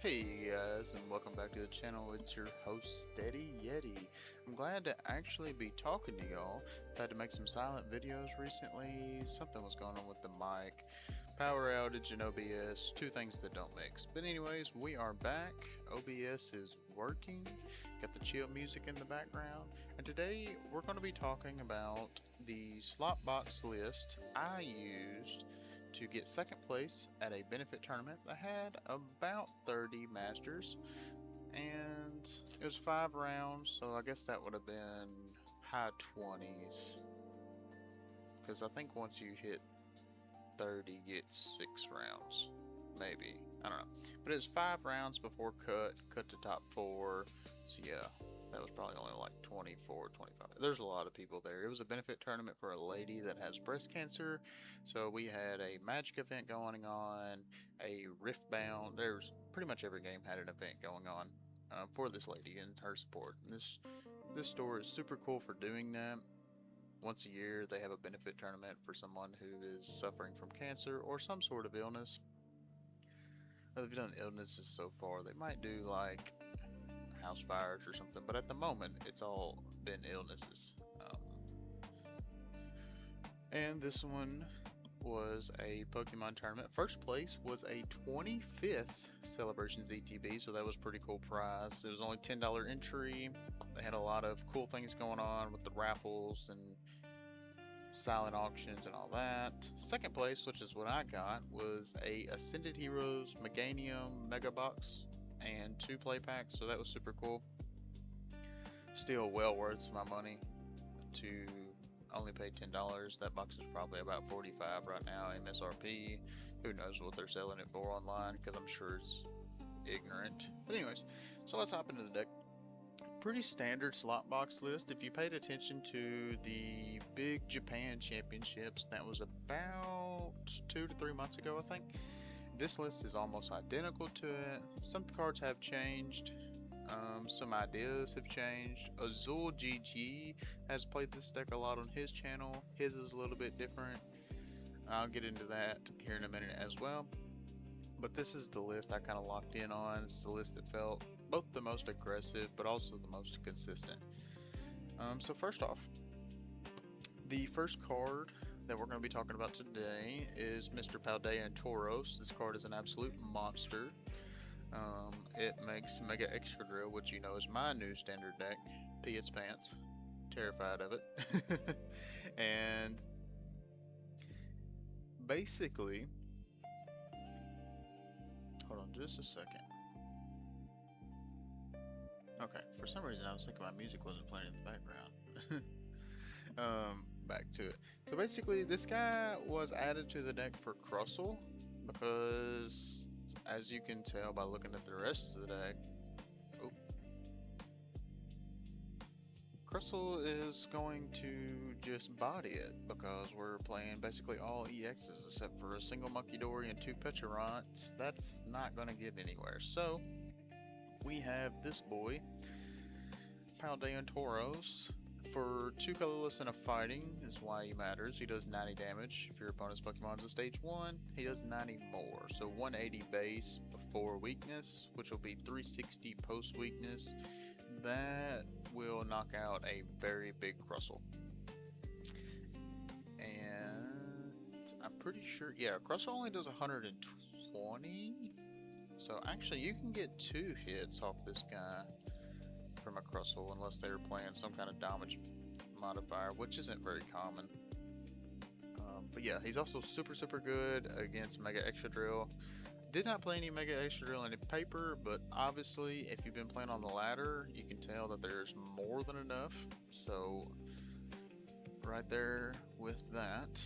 Hey guys, and welcome back to the channel. It's your host, Steady Yeti. I'm glad to actually be talking to y'all. I've had to make some silent videos recently. Something was going on with the mic, power outage, and OBS. Two things that don't mix. But anyways, we are back. OBS is working. Got the chill music in the background. And today we're going to be talking about the slot box list I used to get second place at a benefit tournament that had about 30 masters, and it was 5 rounds, so I guess that would have been high 20s, because I think once you hit 30 you get 6 rounds, maybe, I don't know, but it was 5 rounds before cut to top 4, so yeah, that was probably only like 24, 25. There's a lot of people there. It was a benefit tournament for a lady that has breast cancer. So we had a magic event going on, a rift bound. There's pretty much every game had an event going on for this lady and her support. And this store is super cool for doing that. Once a year, they have a benefit tournament for someone who is suffering from cancer or some sort of illness. They've done illnesses so far. They might do like house fires or something, but at the moment it's all been illnesses. And this one was a Pokemon tournament. First place was a 25th Celebrations ETB, so that was pretty cool prize. It was only $10 entry. They had a lot of cool things going on with the raffles and silent auctions and all that. Second place, which is what I got, was a Ascended Heroes Meganium Mega Box and 2 play packs, so that was super cool. Still well worth my money to only pay $10. That box is probably about $45 right now MSRP. Who knows what they're selling it for online, because I'm sure it's ignorant. But anyways, so let's hop into the deck. Pretty standard slot box list. If you paid attention to the Big Japan Championships, that was about 2 to 3 months ago, I think. This list is almost identical to it. Some cards have changed. Some ideas have changed. Azul GG has played this deck a lot on his channel. His is a little bit different. I'll get into that here in a minute as well. But this is the list I kind of locked in on. It's the list that felt both the most aggressive, but also the most consistent. So first off, the first card that we're going to be talking about today is Mr. Paldea and Tauros. This card is an absolute monster. It makes Mega Extra Drill, which you know is my new standard deck. Pee its pants. Terrified of it. And basically, hold on just a second. Okay, for some reason I was thinking my music wasn't playing in the background. Back to it. So basically, this guy was added to the deck for Crustle because, as you can tell by looking at the rest of the deck, Crustle is going to just body it because we're playing basically all EXs except for a single Monkey Dory and 2 Petcherons. That's not going to get anywhere. So we have this boy, Paldea and Tauros. For 2 colorless and a fighting is why he matters. He does 90 damage. If your opponent's Pokemon's a stage 1, he does 90 more. So 180 base before weakness, which will be 360 post weakness. That will knock out a very big Crustle. And I'm pretty sure, yeah, Crustle only does 120. So actually you can get 2 hits off this guy from a Crustle unless they were playing some kind of damage modifier, which isn't very common. But yeah, he's also super good against Mega Extra Drill. Did not play any Mega Extra Drill in paper, but obviously if you've been playing on the ladder, you can tell that there's more than enough. So right there with that.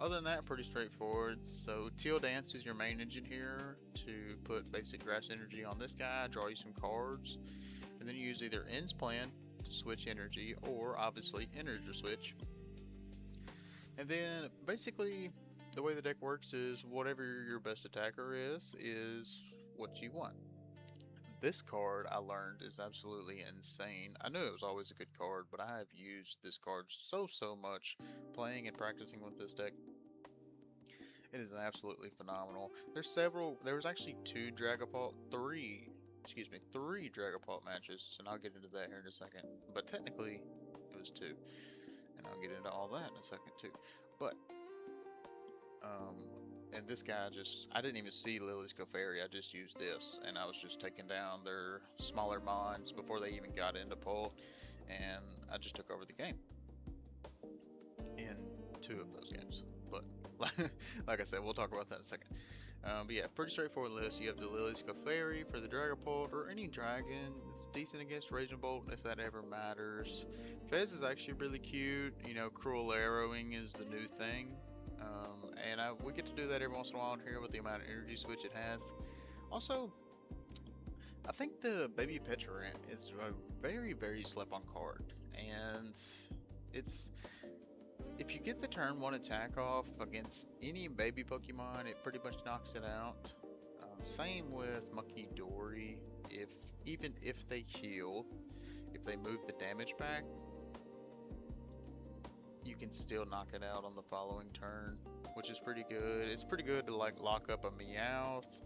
Other than that, pretty straightforward. So Teal Dance is your main engine here to put basic grass energy on this guy, draw you some cards, and then you use either Ends Plan to switch energy or obviously Energy Switch. And then basically the way the deck works is whatever your best attacker is what you want. This card I learned is absolutely insane. I knew it was always a good card, but I have used this card so much playing and practicing with this deck. It is absolutely phenomenal. There's several. There was actually three Dragapult matches, and I'll get into that here in a second. But technically, it was two, and I'll get into all that in a second too. But um, and this guy I didn't even see Lily's Clefairy. I just used this, and I was just taking down their smaller mons before they even got into pull, and I just took over the game in two of those games. But like I said, we'll talk about that in a second. But yeah, pretty straightforward list. You have the Lily's Clefairy for the Dragapult or any dragon. It's decent against Raging Bolt if that ever matters. Fez is actually really cute. You know, Cruel Arrowing is the new thing. And we get to do that every once in a while here with the amount of energy switch it has. Also, I think the Baby Petulant is a very, very slip-on card. And it's... if you get the turn 1 attack off against any baby Pokemon, it pretty much knocks it out. Same with Monkey Dory. Even if they heal, if they move the damage back, you can still knock it out on the following turn, which is pretty good. It's pretty good to like lock up a Meowth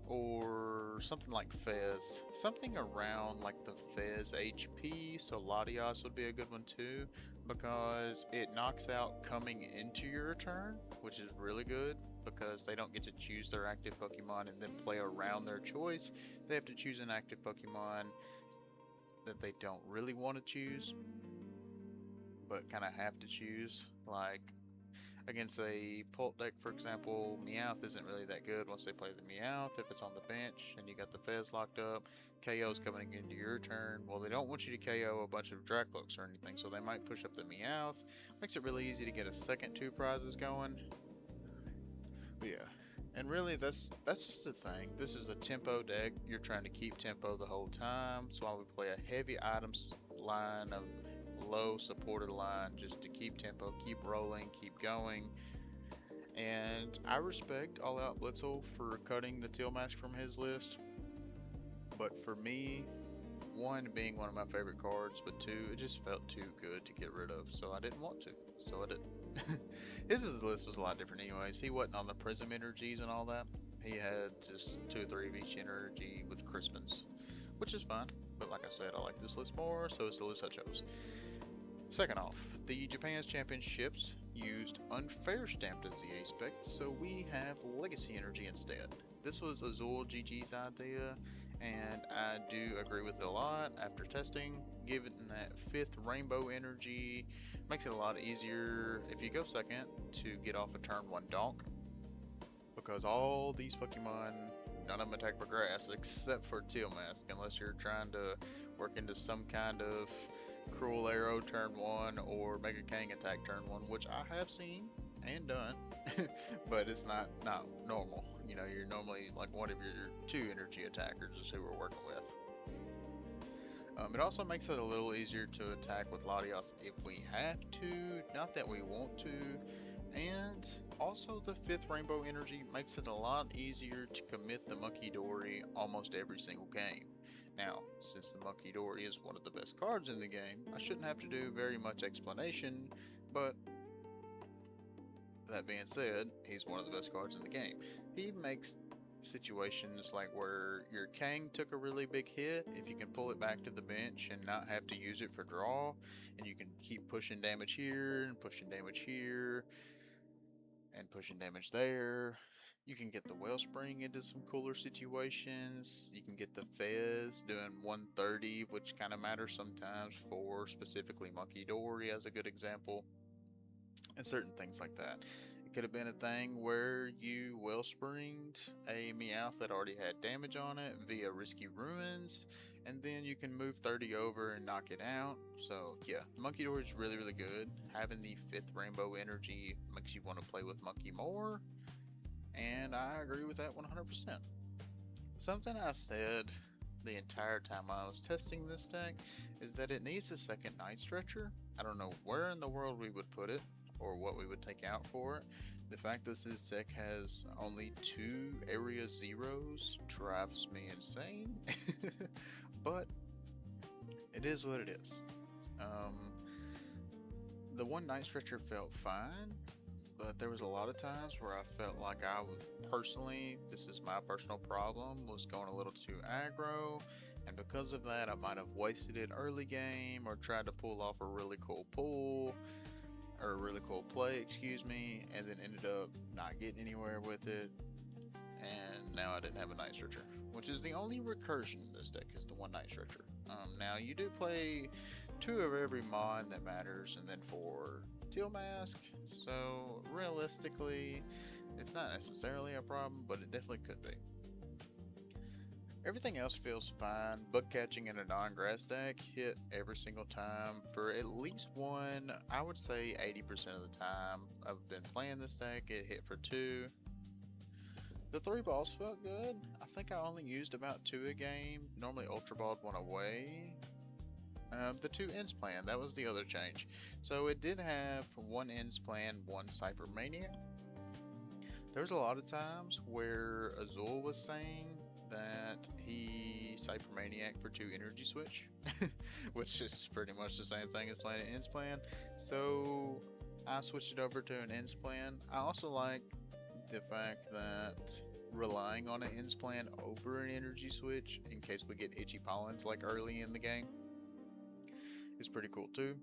or something like Fez. Something around like the Fez HP, so Latios would be a good one too, because it knocks out coming into your turn, which is really good because they don't get to choose their active Pokemon and then play around their choice. They have to choose an active Pokemon that they don't really want to choose, but kind of have to choose. Like against a Pult deck, for example, Meowth isn't really that good once they play the Meowth. If it's on the bench and you got the Fez locked up, KO's coming into your turn. Well, they don't want you to KO a bunch of Dracloaks or anything, so they might push up the Meowth. Makes it really easy to get a second 2 prizes going. But yeah, and really that's just the thing. This is a tempo deck. You're trying to keep tempo the whole time. That's why we play a heavy items line, of low supported line, just to keep tempo, keep rolling, keep going. And I respect All Out Blitzel for cutting the Teal Mask from his list, but for me, one, being one of my favorite cards, but two, it just felt too good to get rid of, so I didn't want to, so I didn't. His list was a lot different anyways. He wasn't on the Prism energies and all that. He had just 2 or 3 of each energy with Crispins, which is fine, but like I said, I like this list more, so it's the list I chose. Second off, the Japan's Championships used Unfair Stamped as the aspect, so we have Legacy Energy instead. This was Azul GG's idea, and I do agree with it a lot after testing. Given that 5th Rainbow Energy makes it a lot easier if you go second to get off a turn 1 donk, because all these Pokemon, none of them attack for grass except for Teal Mask, unless you're trying to work into some kind of Cruel Arrow turn 1 or Mega Kang attack turn 1, which I have seen and done, but it's not normal. You know, you're normally like one of your 2 energy attackers is who we're working with. It also makes it a little easier to attack with Latios if we have to, not that we want to. And also the 5th Rainbow Energy makes it a lot easier to commit the Monkey Dory almost every single game. Now, since the Monkey Dory is one of the best cards in the game, I shouldn't have to do very much explanation, but that being said, he's one of the best cards in the game. He makes situations like where your Kang took a really big hit, if you can pull it back to the bench and not have to use it for draw, and you can keep pushing damage here and pushing damage here and pushing damage there. You can get the Wellspring into some cooler situations. You can get the Fez doing 130, which kind of matters sometimes for specifically Monkey Dory as a good example, and certain things like that. It could have been a thing where you Wellspringed a Meowth that already had damage on it via Risky Ruins, and then you can move 30 over and knock it out. So yeah, Monkey Dory is really, really good. Having the 5th Rainbow Energy makes you want to play with Monkey more, and I agree with that 100%. Something I said the entire time I was testing this deck is that it needs a second Night Stretcher. I don't know where in the world we would put it or what we would take out for it. The fact that this deck has only 2 area zeros drives me insane. But it is what it is. The one Night Stretcher felt fine, but there was a lot of times where I felt like I was personally, this is my personal problem, was going a little too aggro, and because of that, I might have wasted it early game or tried to pull off a really cool pull or a really cool play, excuse me, and then ended up not getting anywhere with it, and now I didn't have a night stretcher, which is the only recursion in this deck is the one night stretcher. Now you do play 2 of every mon that matters, and then 4 Teal Mask, so realistically, it's not necessarily a problem, but it definitely could be. Everything else feels fine. Bug catching in a non-grass deck hit every single time for at least one, I would say 80% of the time I've been playing this deck, it hit for 2. The 3 balls felt good. I think I only used about 2 a game, normally Ultra Balled 1 away. The 2 ends plan, that was the other change. So it did have 1 ends plan, 1 Cypher Maniac. There was a lot of times where Azul was saying that he Cypher Maniac for 2 energy switch, which is pretty much the same thing as playing an ends plan. So I switched it over to an ends plan. I also like the fact that relying on an ends plan over an energy switch in case we get itchy pollens like early in the game is pretty cool too,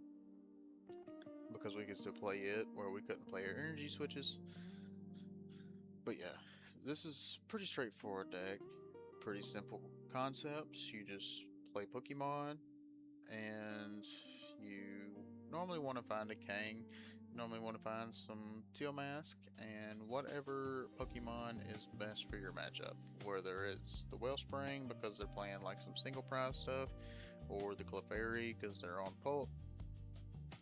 because we can still play it where we couldn't play our energy switches. But yeah, this is pretty straightforward deck, pretty simple concepts. You just play Pokemon and you normally want to find a Kang, normally want to find some Teal Mask, and whatever Pokemon is best for your matchup, whether it's the Wellspring because they're playing like some single prize stuff, or the Clefairy because they're on Pult.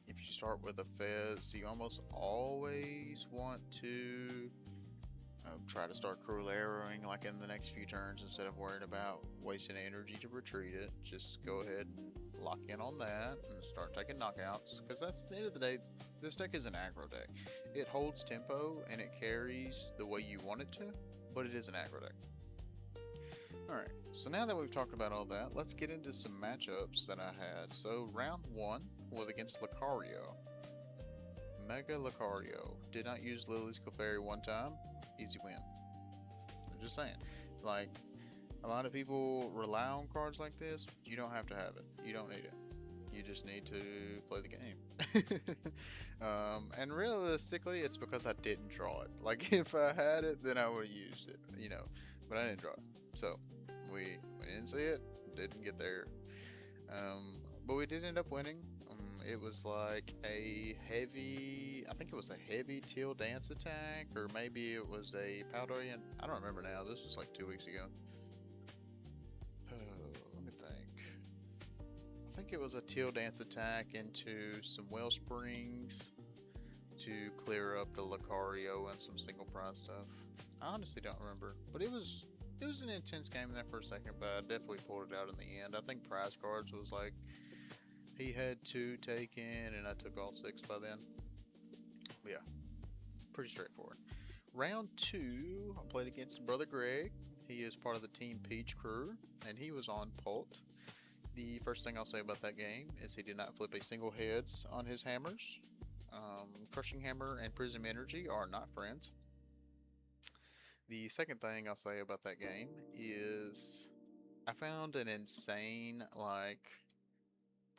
If you start with a Fez, you almost always want to try to start cruel arrowing like in the next few turns instead of worrying about wasting energy to retreat it. Just go ahead and lock in on that and start taking knockouts, because that's the end of the day, this deck is an aggro deck. It holds tempo and it carries the way you want it to, but it is an aggro deck. Alright, so now that we've talked about all that, let's get into some matchups that I had. So round 1 was against Lucario. Mega Lucario. Did not use Lily's Clefairy one time. Easy win. I'm just saying. Like, a lot of people rely on cards like this. You don't have to have it. You don't need it. You just need to play the game. And realistically, it's because I didn't draw it. Like, if I had it, then I would have used it, you know. But I didn't draw it. So, we didn't see it. Didn't get there. But we did end up winning. It was like a heavy, I think it was a heavy Teal Dance attack, or maybe it was a Powdorian. I don't remember now. This was like 2 weeks ago. Oh, let me think. I think it was a Teal Dance attack into some Wellsprings to clear up the Lucario and some single prize stuff. I honestly don't remember, but it was an intense game in that first second, but I definitely pulled it out in the end. I think prize cards was like, he had 2 taken and I took all 6 by then. But yeah, pretty straightforward. Round 2, I played against Brother Greg. He is part of the Team Peach crew, and he was on Pult. The first thing I'll say about that game is he did not flip a single heads on his hammers. Crushing Hammer and Prism Energy are not friends. The second thing I'll say about that game is I found an insane, like,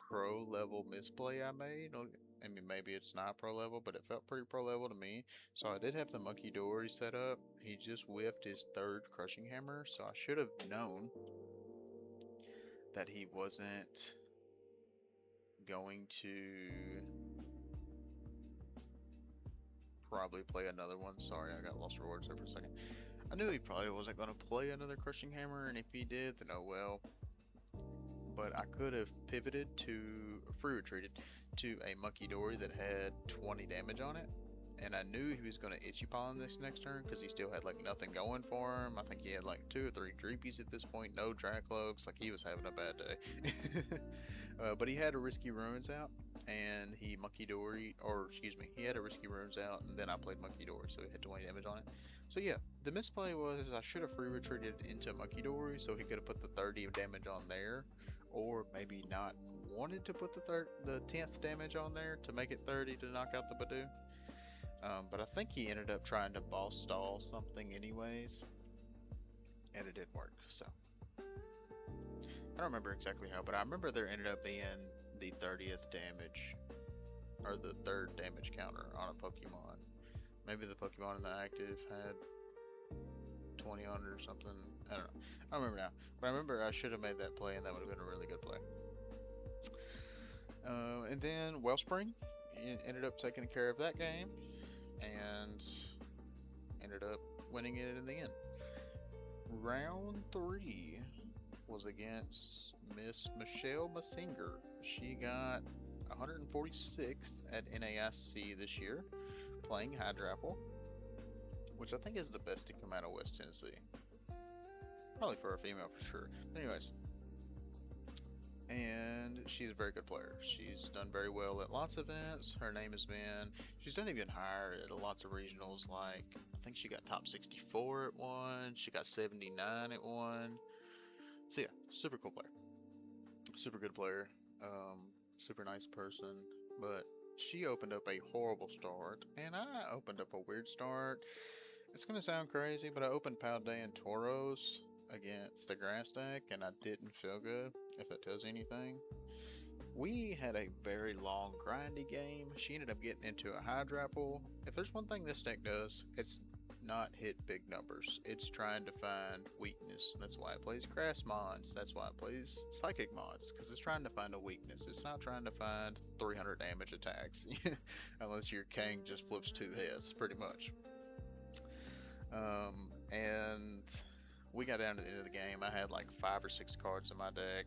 pro level misplay I made. I mean, maybe it's not pro level, but it felt pretty pro level to me. So I did have the Monkey Dory set up. He just whiffed his 3rd Crushing Hammer, so I should have known that he wasn't going to probably play another one. Sorry, I got lost for words there for a second. I knew he probably wasn't going to play another Crushing Hammer, and if he did, then oh well. But I could have pivoted to, free retreated to a Monkey Dory that had 20 damage on it, and I knew he was going to Itchy Pollen this next turn because he still had like nothing going for him. I think he had like 2 or 3 Dreepies at this point, no Dracloaks, like he was having a bad day. But he had a Risky Ruins out, and he Monkey Dory, or excuse me, he had a Risky Ruins out, and then I played Monkey Dory, so he had 20 damage on it. So yeah, the misplay was I should have free retreated into Monkey Dory so he could have put the 30 damage on there, or maybe not wanted to put the 10th damage on there to make it 30 to knock out the Badoo. But I think he ended up trying to boss stall something anyways, and it didn't work. So I don't remember exactly how, but I remember there ended up being the 30th damage or the third damage counter on a Pokemon. Maybe the Pokemon in the active had 20 on it or something. I don't know. I don't remember now. But I remember I should have made that play, and that would have been a really good play. And then Wellspring ended up taking care of that game and ended up winning it in the end. Round 3 was against Miss Michelle Massinger. She got 146th at NAIC this year, playing Hydrapple, which I think is the best to come out of West Tennessee. Probably for a female for sure. But anyways, and she's a very good player. She's done very well at lots of events. Her name has been, she's done even higher at lots of regionals, like I think she got top 64 at one, she got 79 at one. So yeah, super cool player. Super good player. Super nice person. But she opened up a horrible start, and I opened up a weird start. It's gonna sound crazy, but I opened Paldean and Tauros against the grass deck, and I didn't feel good, if that tells you anything. We had a very long grindy game. She ended up getting into a Hydrapple. If there's one thing this deck does, it's not hit big numbers. It's trying to find weakness. That's why it plays grass mods. That's why it plays psychic mods, because it's trying to find a weakness. It's not trying to find 300 damage attacks, unless your king just flips 2 heads, pretty much. And we got down to the end of the game. I had like 5 or 6 cards in my deck,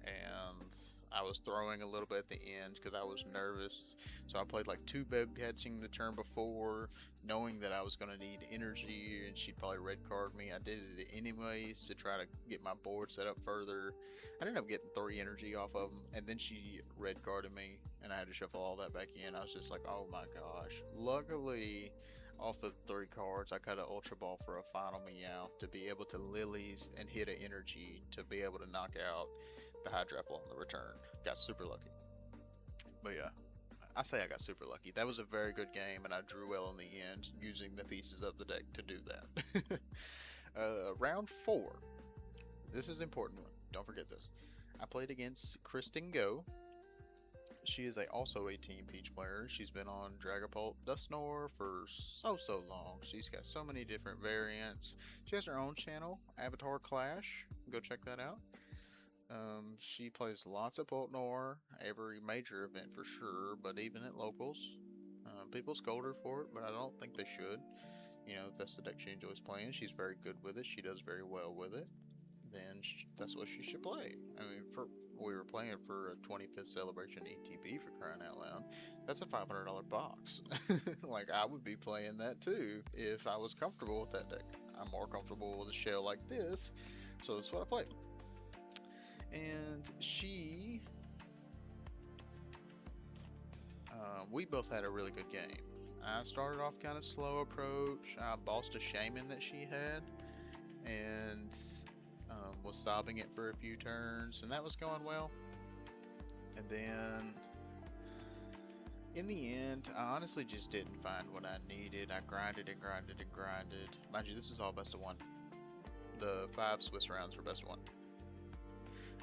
and I was throwing a little bit at the end because I was nervous. So I played like 2 bug catching the turn before, knowing that I was going to need energy and she'd probably red card me. I did it anyways to try to get my board set up further. I ended up getting 3 energy off of them, and then she red carded me, and I had to shuffle all that back in. I was just like, oh my gosh. Luckily, off of 3 cards, I got an Ultra Ball for a final Meow to be able to Lilies and hit an energy to be able to knock out the Hydrapple on the return. Got super lucky. But yeah, I say I got super lucky. That was a very good game, and I drew well in the end using the pieces of the deck to do that. Round 4. This is an important one. Don't forget this. I played against Kristen Go. She is also a Team Peach player. She's been on Dragapult Dusknoir for so long. She's got so many different variants. She has her own channel, Avatar Clash. Go check that out. She plays lots of Pultnor, every major event for sure, but even at locals. People scold her for it, but I don't think they should. You know, if that's the deck she enjoys playing, she's very good with it. She does very well with it. Then that's what she should play. I mean, we were playing for a 25th celebration ETB, for crying out loud. That's a $500 box. Like, I would be playing that too if I was comfortable with that deck. I'm more comfortable with a shell like this, so that's what I play. And we both had a really good game. I started off kind of slow approach. I bossed a shaman that she had, and was sobbing it for a few turns, and that was going well. And then in the end, I honestly just didn't find what I needed. I grinded and grinded and grinded. Mind you, this is all best of 1. The 5 Swiss rounds were best of 1.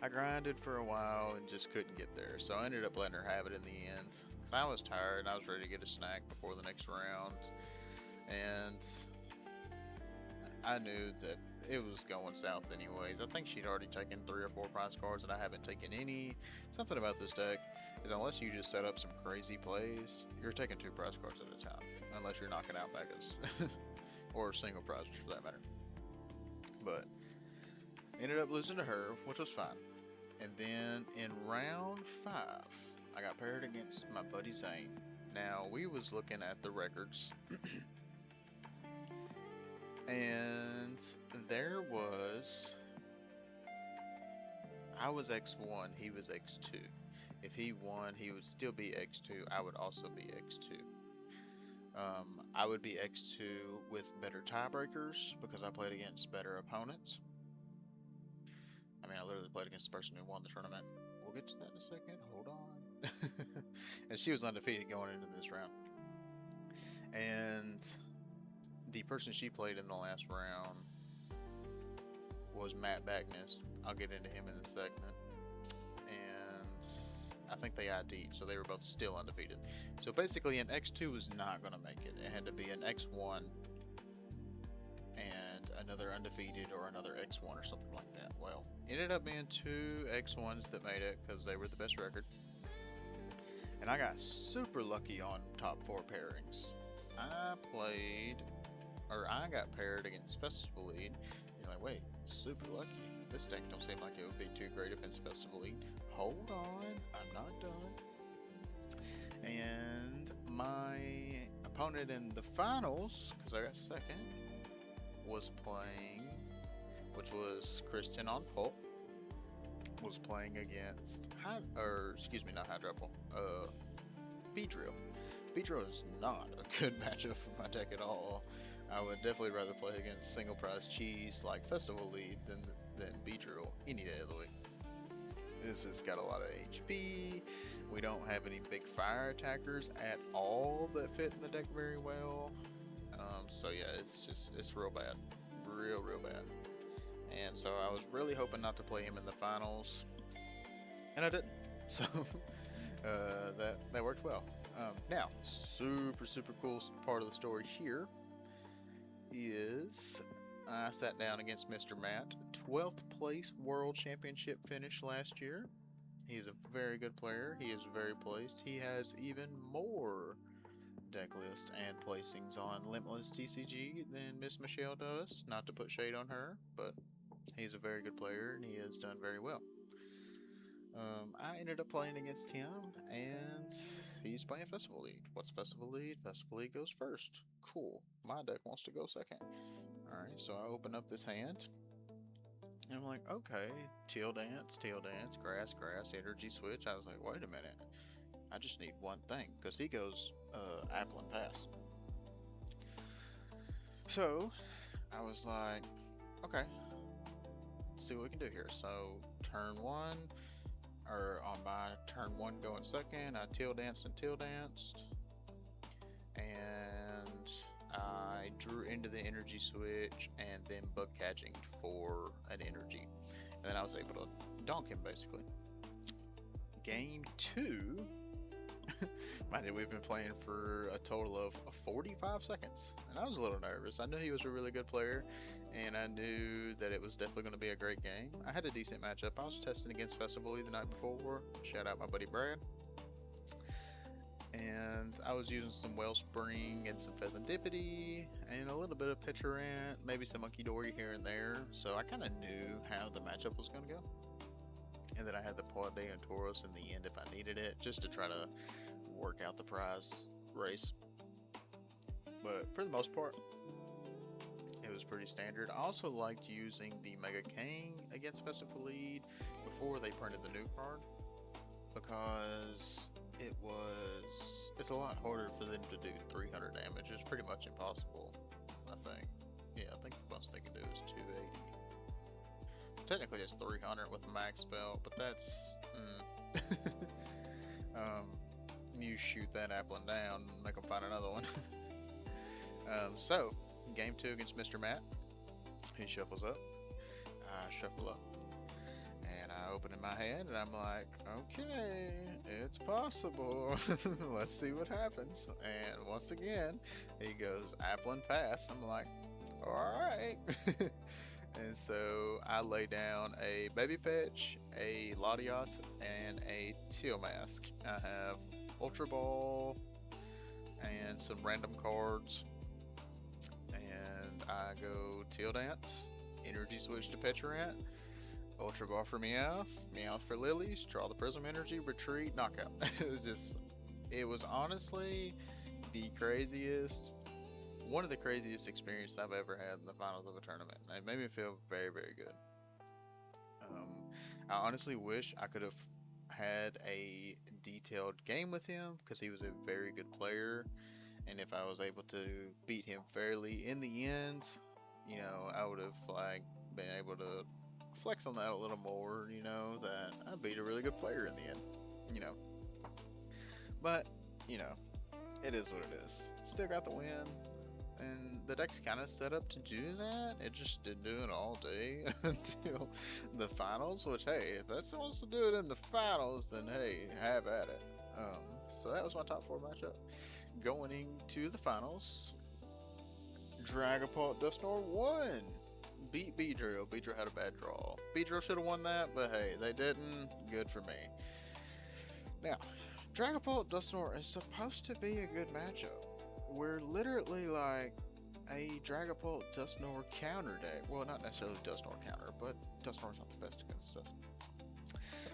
I grinded for a while and just couldn't get there, so I ended up letting her have it in the end, because I was tired and I was ready to get a snack before the next round, and I knew that it was going south anyways. I think she'd already taken 3 or 4 prize cards and I haven't taken any. Something about this deck is, unless you just set up some crazy plays, you're taking 2 prize cards at a time, unless you're knocking out megas or single prizes for that matter. But ended up losing to her, which was fine. And then in round 5, I got paired against my buddy Zane. Now, we was looking at the records and there was, I was X1, he was X2. If he won, he would still be X2. I would also be X2. I would be X2 with better tiebreakers because I played against better opponents. I mean, I literally played against the person who won the tournament. We'll get to that in a second. Hold on. And she was undefeated going into this round. And the person she played in the last round was Matt Bagness. I'll get into him in a second. And I think they ID'd, so they were both still undefeated. So basically, an X2 was not going to make it. It had to be an X1 and another undefeated or another X1 or something like that. Well, it ended up being two X1s that made it because they were the best record. And I got super lucky on top 4 pairings. I got paired against Festival Lead. You're like, wait, super lucky. This deck don't seem like it would be too great against Festival Lead. Hold on, I'm not done. And my opponent in the finals, because I got second, was playing, which was Christian on pole, was playing against, not Hydropole, B-Drill. B-Drill is not a good matchup for my deck at all. I would definitely rather play against single prize cheese like Festival Lead than B-Drill any day of the week. This has got a lot of HP. We don't have any big fire attackers at all that fit in the deck very well. So yeah, it's real bad. Real bad. And so I was really hoping not to play him in the finals. And I didn't. So that worked well. Now, super cool part of the story here is I sat down against Mr. Matt, 12th place World Championship finish last year. He's a very good player. He is very placed. He has even more deck list and placings on Limitless TCG than Miss Michelle does. Not to put shade on her, but he's a very good player and he has done very well. I ended up playing against him, and he's playing Festival Lead. What's Festival Lead? Festival Lead goes first. Cool. My deck wants to go second. Alright, so I open up this hand, and I'm like, okay, Teal Dance, Grass, Energy Switch. I was like, wait a minute. I just need one thing, because he goes Apple and Pass. So, I was like, okay, let's see what we can do here. So, turn 1, or on my turn 1 going second, I Teal Danced, and I drew into the Energy Switch and then bug catching for an energy, and then I was able to donk him basically. Game 2, mind you, we've been playing for a total of 45 seconds, and I was a little nervous. I knew he was a really good player, and I knew that it was definitely going to be a great game. I had a decent matchup. I was testing against Festival the night before. Shout out my buddy Brad. And I was using some Wellspring and some Pheasantipity and a little bit of Peturant, maybe some Monkey Dory here and there. So I kind of knew how the matchup was going to go. And then I had the Pawdea and Tauros in the end if I needed it, just to try to work out the prize race. But for the most part, it was pretty standard. I also liked using the Mega King against Festival Lead before they printed the new card, because it's a lot harder for them to do 300 damage. It's pretty much impossible, I think. Yeah, I think the most they can do is 280. Technically it's 300 with the max spell, but that's you shoot that Applin down and make them find another one. So game 2 against Mr. Matt, he shuffles up, I shuffle up, and I open in my hand and I'm like, okay, it's possible. Let's see what happens. And once again he goes Applin Pass. I'm like, alright. And so I lay down a Baby Fetch, a Latios, and a Teal Mask. I have Ultra Ball and some random cards. And I go Teal Dance, Energy Switch to Peturant, Ultra Ball for Meowth, Meowth for Lilies, draw the Prism Energy, retreat, knockout. It was honestly one of the craziest experiences I've ever had in the finals of a tournament. It made me feel very, very good. I honestly wish I could have had a detailed game with him, because he was a very good player, and if I was able to beat him fairly in the end, you know, I would have been able to flex on that a little more, you know, that I beat a really good player in the end, you know. But, you know, it is what it is. Still got the win. And the deck's kind of set up to do that. It just didn't do it all day until the finals. Which, hey, if that wants to do it in the finals, then hey, have at it. So that was my top 4 matchup. Going into the finals, Dragapult Dusknoir won. Beat Beedrill. Beedrill had a bad draw. Beedrill should have won that, but hey, they didn't. Good for me. Now, Dragapult Dusknoir is supposed to be a good matchup. We're literally like a Dragapult Dusknoir counter deck. Well, not necessarily Dusknoir counter, but Dusknoir's not the best against us.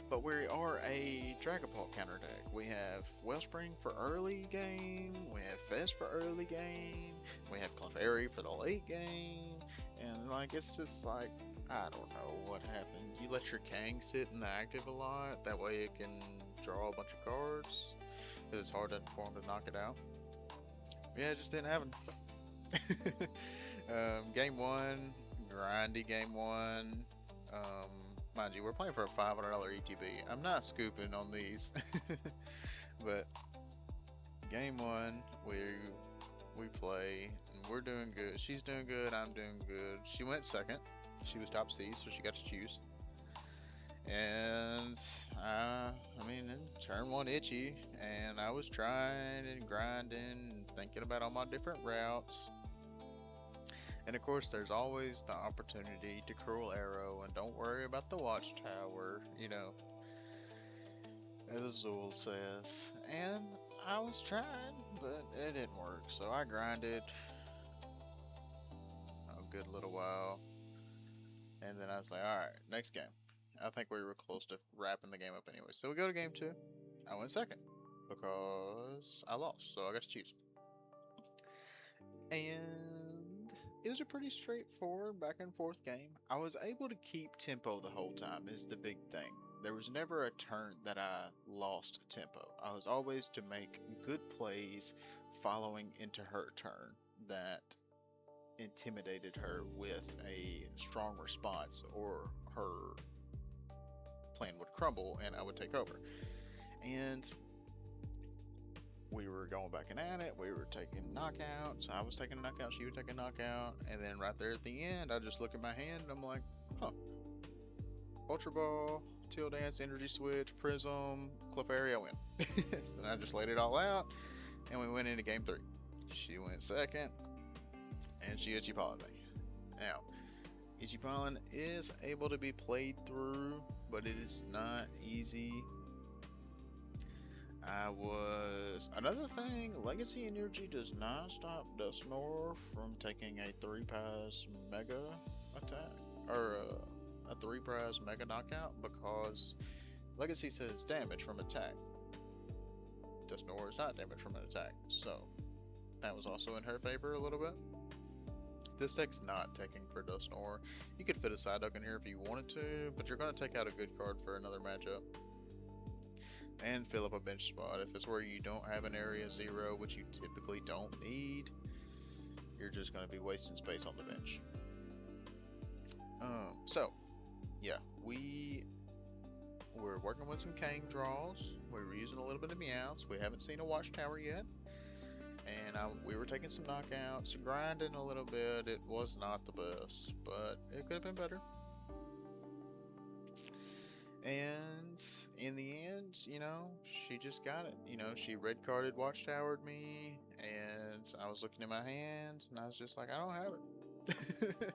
But we are a Dragapult counter deck. We have Wellspring for early game, we have Fez for early game, we have Clefairy for the late game, and like it's just like, I don't know what happened. You let your Kang sit in the active a lot, that way it can draw a bunch of cards, because it's hard for him to knock it out. Yeah, it just didn't happen. Game 1, grindy game 1. Mind you, we're playing for a $500 ETB. I'm not scooping on these. But game 1, we play, and we're doing good. She's doing good, I'm doing good. She went second. She was top C, so she got to choose. And I mean, in turn 1 itchy, and I was trying and grinding and thinking about all my different routes. And of course, there's always the opportunity to Cruel Arrow, and don't worry about the Watchtower, you know, as Azul says. And I was trying, but it didn't work, so I grinded a good little while. And then I was like, alright, next game. I think we were close to wrapping the game up anyway. So we go to game 2. I went second because I lost, so I got to choose. And it was a pretty straightforward back and forth game. I was able to keep tempo the whole time is the big thing. There was never a turn that I lost tempo. I was always to make good plays following into her turn that intimidated her with a strong response, or her plan would crumble and I would take over. And we were going back and at it. We were taking knockouts. I was taking a knockout, she would take a knockout, and then right there at the end, I just look at my hand and I'm like, huh. Ultra Ball, Teal Dance, Energy Switch, Prism, Clefairy, I win. And I just laid it all out, and we went into game 3. She went second, and she Ichi-Pollen me. Now, Ichi-Pollen is able to be played through, but it is not easy. Another thing, Legacy Energy does not stop Dusknoir from taking a 3-prize mega attack, or a 3-prize mega knockout, because Legacy says damage from attack. Dusknoir is not damage from an attack, so that was also in her favor a little bit. This deck's not taking for Dusknoir. You could fit a Psyduck in here if you wanted to, but you're going to take out a good card for another matchup and fill up a bench spot. If it's where you don't have an area 0, which you typically don't need, you're just going to be wasting space on the bench. So yeah, we were working with some Kang draws. We were using a little bit of Meowths. We haven't seen a Watchtower yet. And we were taking some knockouts, grinding a little bit. It was not the best, but it could have been better. And in the end, you know, she just got it. You know, she red carded Watchtowered me, and I was looking at my hand, and I was just like, I don't have it.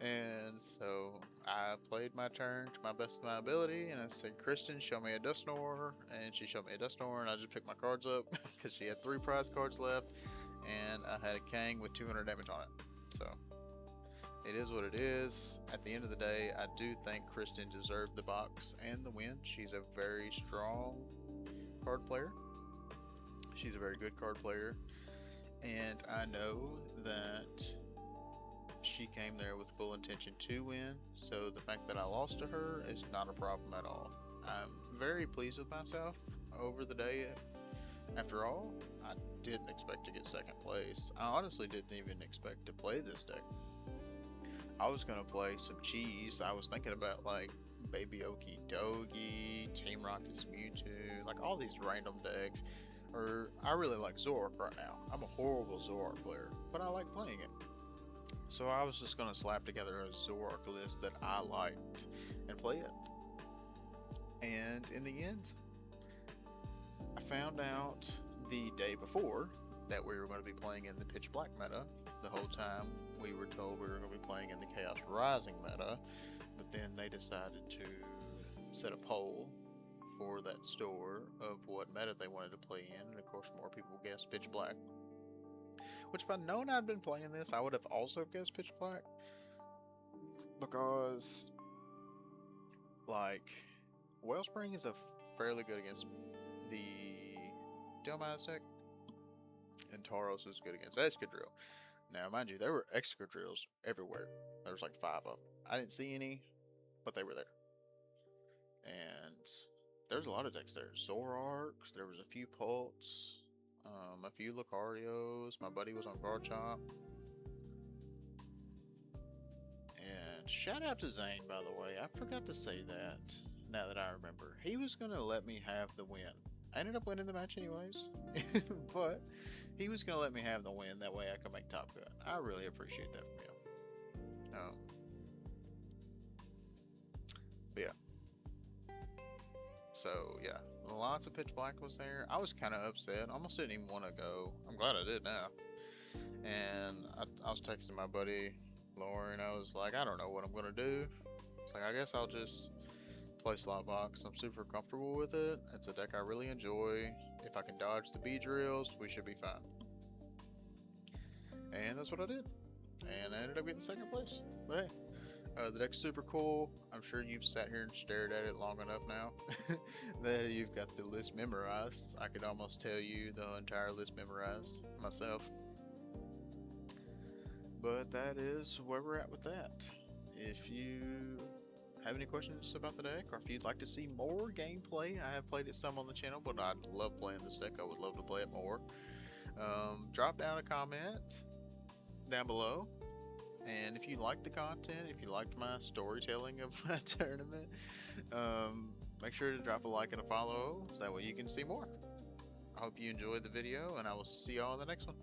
And so I played my turn to my best of my ability, and I said, Kristen, show me a Dusknoir, and she showed me a Dusknoir, and I just picked my cards up because she had 3 prize cards left, and I had a Kang with 200 damage on it. So it is what it is. At the end of the day, I do think Kristen deserved the box and the win. She's a very strong card player. She's a very good card player, and I know that she came there with full intention to win, so the fact that I lost to her is not a problem at all. I'm very pleased with myself over the day. After all, I didn't expect to get second place. I honestly didn't even expect to play this deck. I was going to play some cheese. I was thinking about like Baby Okidogi, Team Rocket's Mewtwo, like all these random decks. or I really like Zoroark right now. I'm a horrible Zoroark player, but I like playing it. So I was just gonna slap together a Zoroark list that I liked and play it. And in the end, I found out the day before that we were going to be playing in the Pitch Black meta. The whole time we were told we were going to be playing in the Chaos Rising meta, but then they decided to set a poll for that store of what meta they wanted to play in, and of course more people guessed Pitch Black. Which if I'd known I'd been playing this, I would have also guessed Pitch Black, because like Wellspring is a fairly good against the Delmize deck, and Tauros is good against Excadrill. Now, mind you, there were Excadrills everywhere. There was like 5 of them. I didn't see any, but they were there. And there's a lot of decks there. Zoroarks, there was a few Pults, a few Lucardios. My buddy was on Garchomp. And shout out to Zane, by the way. I forgot to say that, now that I remember. He was going to let me have the win. I ended up winning the match anyways, but he was going to let me have the win. That way I could make Top Gun. I really appreciate that from you. But yeah. So yeah, lots of Pitch Black was there. I was kind of upset. Almost didn't even want to go. I'm glad I did now. And I was texting my buddy Lauren. I was like, I don't know what I'm going to do. It's like, I guess I'll just play Slop Box. I'm super comfortable with it. It's a deck I really enjoy. If I can dodge the B drills, we should be fine. And that's what I did. And I ended up getting 2nd place. But hey, the deck's super cool. I'm sure you've sat here and stared at it long enough now that you've got the list memorized. I could almost tell you the entire list memorized myself. But that is where we're at with that. If you have any questions about the deck, or if you'd like to see more gameplay, I have played it some on the channel, but I love playing this deck. I would love to play it more. Drop down a comment down below, and if you like the content, if you liked my storytelling of my tournament, make sure to drop a like and a follow, so that way you can see more. I hope you enjoyed the video, and I will see y'all in the next one.